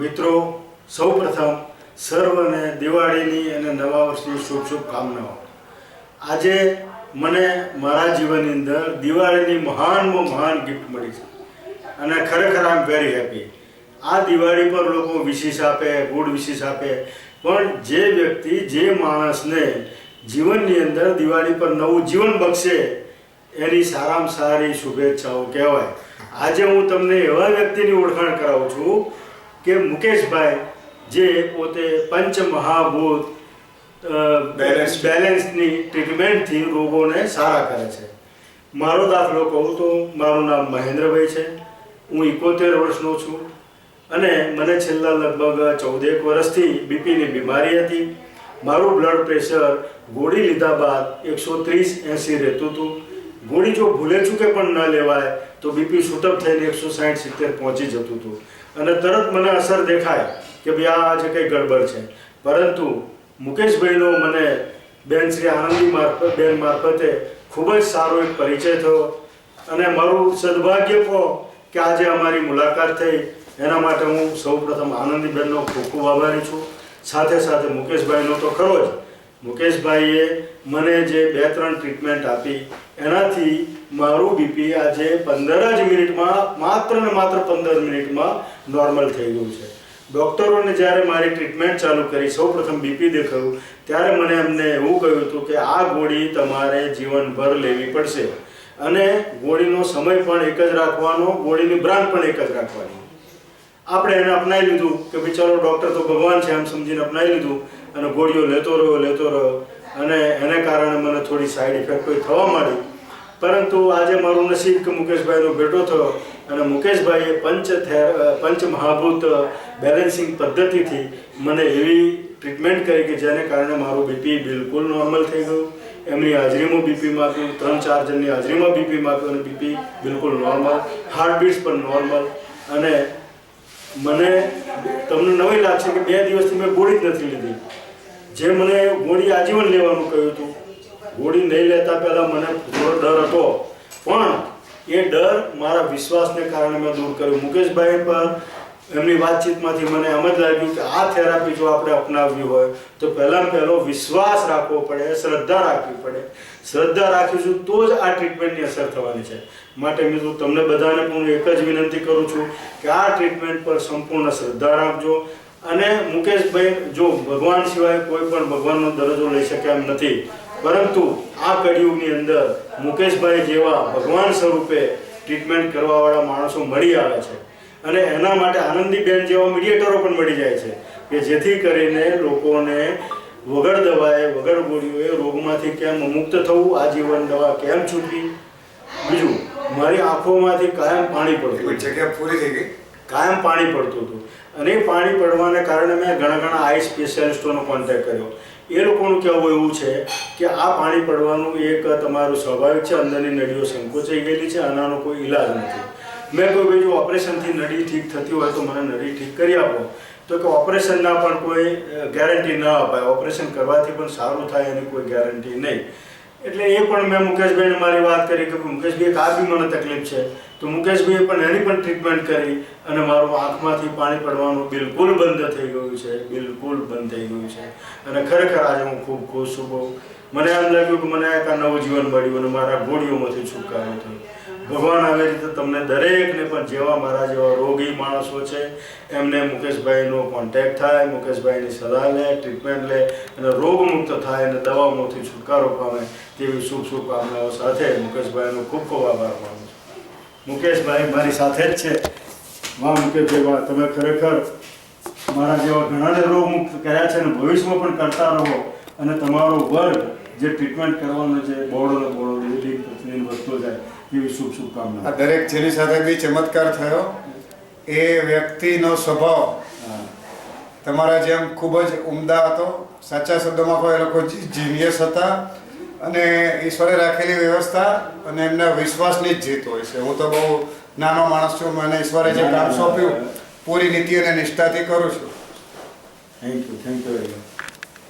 મિત્રો, સૌપ્રથમ સર્વને દિવાળીની અને નવા વર્ષની શુભ શુભકામનાઓ. આજે મને મારા જીવનની અંદર દિવાળીની મહાનમાં મહાન ગિફ્ટ મળી છે અને ખરેખર આઈ એમ વેરી હેપી. આ દિવાળી પર લોકો વિશેષ આપે, ગુડ વિશેષ આપે, પણ જે વ્યક્તિ, જે માણસને જીવનની અંદર દિવાળી પર નવું જીવન બક્ષે એની સારામાં સારી શુભેચ્છાઓ કહેવાય. આજે હું તમને એવા વ્યક્તિની ઓળખાણ કરાવું છું કે મુકેશભાઈ, જે પોતે પંચમહાભૂત બેલેન્સની ટ્રીટમેન્ટથી રોગોને સારા કરે છે. મારો દાખલો કહું તો મારું નામ મહેન્દ્રભાઈ છે. હું 71 વર્ષનો છું અને મને છેલ્લા લગભગ 14 વર્ષથી બીપીની બીમારી હતી. મારું બ્લડ પ્રેશર ગોળી લીધા બાદ 130/80 રહેતું હતું. ગોળી જો ભૂલે ચૂકે પણ ન લેવાય તો બીપી શૂટઅપ થઈને 160-70 પહોંચી જતું હતું અને તરત મને અસર દેખાય કે ભાઈ આ આજે કંઈ ગડબડ છે. પરંતુ મુકેશભાઈનો મને બેન શ્રી આનંદી મારફતે ખૂબ જ સારો એક પરિચય થયો અને મારું સદભાગ્ય કહો કે આજે અમારી મુલાકાત થઈ. એના માટે હું સૌપ્રથમ આનંદીબેનનો ખૂબ ખૂબ આભારી છું. સાથે સાથે મુકેશભાઈનો તો ખરો જ. મુકેશભાઈએ મને જે 2-3 ટ્રીટમેન્ટ આપી એનાથી મારું બીપી આજે 15 જ મિનિટમાં, માત્ર ને માત્ર 15 મિનિટમાં નોર્મલ થઈ ગયું છે. ડૉક્ટરોને જ્યારે મારી ટ્રીટમેન્ટ ચાલુ કરી, સૌપ્રથમ બીપી દેખાયું, ત્યારે મને એમને એવું કહ્યું હતું કે આ ગોળી તમારે જીવનભર લેવી પડશે અને ગોળીનો સમય પણ એક જ રાખવાનો, ગોળીની બ્રાન્ડ પણ એક જ રાખવાની. આપણે એને અપનાવી લીધું કે ભાઈ ચલો ડૉક્ટર તો ભગવાન છે એમ સમજીને અપનાવી લીધું અને ગોળીઓ લેતો રહ્યો અને એને કારણે મને થોડી સાઈડ ઇફેક્ટો થવા માંડી. પરંતુ આજે મારું નસીબ કે મુકેશભાઈનો ભેટો થયો અને મુકેશભાઈએ પંચમહાભૂત બેલેન્સિંગ પદ્ધતિથી મને એવી ટ્રીટમેન્ટ કરી કે જેને કારણે મારું બીપી બિલકુલ નોર્મલ થઈ ગયું. એમની હાજરીમાં બીપી માપ્યું, 3-4 જણની હાજરીમાં બીપી માપ્યું અને બીપી બિલકુલ નોર્મલ, હાર્ટબીટ્સ પણ નોર્મલ. અને મને તમને નવી લાગશે કે 2 દિવસથી મેં ગોળી જ નથી લીધી. જે મને ગોળી આજીવન લેવાનું કહ્યું હતું, ગોળી નહીં લેતા પહેલાં મને થોડો ડર હતો, પણ એ ડર મારા વિશ્વાસને કારણે મેં દૂર કર્યો. મુકેશભાઈ પર એમની વાતચીતમાંથી મને એમ જ લાગ્યું કે આ થેરાપી જો આપણે અપનાવવી હોય તો પહેલો વિશ્વાસ રાખવો પડે, શ્રદ્ધા રાખવી પડે. શ્રદ્ધા રાખીશું તો જ આ ટ્રીટમેન્ટની અસર થવાની છે. માટે મિત્રો, તમને બધાને પણ એક જ વિનંતી કરું છું કે આ ટ્રીટમેન્ટ પર સંપૂર્ણ શ્રદ્ધા રાખજો. અને મુકેશભાઈ જો ભગવાન સિવાય કોઈ પણ ભગવાનનો દરજ્જો લઈ શકે એમ નથી, પરંતુ આ કળિયુગની અંદર મુકેશભાઈ જેવા ભગવાન સ્વરૂપે ટ્રીટમેન્ટ કરવાવાળા માણસો મળી આવે છે અને એના માટે આનંદીબેન જેવા મીડિયેટરો પણ મળી જાય છે કે જેથી કરીને લોકોને વગર દવાએ, વગર ગોળીઓએ રોગમાંથી કેમ મુક્ત થવું, આજીવન દવા કેમ છૂટવી. બીજું, મારી આંખોમાંથી કાયમ પાણી પડતું, જગ્યા પૂરી થઈ ગઈ, કાયમ પાણી પડતું હતું અને એ પાણી પડવાને કારણે મેં ઘણા આઈ સ્પેશિયાલિસ્ટોનો કોન્ટેક્ટ કર્યો. એ લોકોનું કહેવું એવું છે કે આ પાણી પડવાનું એક તમારું સ્વાભાવિક છે, અંદરની નળીઓ સંકોચાઈ ગયેલી છે, આનાનો કોઈ ઈલાજ નથી. મેં કહ્યું ભાઈ જો ઓપરેશનથી નળી ઠીક થતી હોય તો મને નળી ઠીક કરી આપો. તો કે ઓપરેશનના પણ કોઈ ગેરંટી ન અપાય, ઓપરેશન કરવાથી પણ સારું થાય એની કોઈ ગેરંટી નહીં. એટલે એ પણ મેં મુકેશભાઈને મારી વાત કરી કે મુકેશભાઈ આ બી મને તકલીફ છે. તો મુકેશભાઈએ પણ એની પણ ટ્રીટમેન્ટ કરી અને મારું આંખમાંથી પાણી પડવાનું બિલકુલ બંધ થઈ ગયું છે, બિલકુલ બંધ થઈ ગયું છે. અને ખરેખર આજે હું ખૂબ ખુશ છું. બહુ મને એમ લાગ્યું કે મને એક નવું જીવન મળ્યું અને મારા ગોળીઓમાંથી છુટકારો થયો. ભગવાન આવી રીતે તમને દરેકને પણ જેવા મારા જેવા રોગી માણસો છે એમને મુકેશભાઈનો કોન્ટેક્ટ થાય, મુકેશભાઈની સલાહ લે, ટ્રીટમેન્ટ લે અને રોગમુક્ત થાય અને દવાઓમાંથી છુટકારો પામે તેવી શુભકામનાઓ સાથે મુકેશભાઈનો ખૂબ ખૂબ આભાર માનું છું. મુકેશભાઈ મારી સાથે જ છે. વાહ મુકેશભાઈ વાહ, તમે ખરેખર મારા જેવા ઘણાને રોગમુક્ત કર્યા છે અને ભવિષ્યમાં પણ કરતા રહો અને તમારો વર્ગ જે ટ્રીટમેન્ટ કરવાનો છે બોળો લીલી પથરીની વધતો જાય એવી શુભકામના. આ દરેક જેની સાથે બી ચમત્કાર થયો એ વ્યક્તિનો સ્વભાવ તમારા જેમ ખૂબ જ ઉમદા હતો. સાચા શબ્દોમાં કોઈ એ લોકો જીનિયસ હતા અને ઈશ્વરે રાખેલી વ્યવસ્થા અને એમના વિશ્વાસની જ જીત હોય છે. હું તો બહુ નાનો માણસ છું, મને ઈશ્વરે જે કામ સોંપ્યું પૂરી નીતિ અને નિષ્ઠાથી કરું છું. Thank you very much.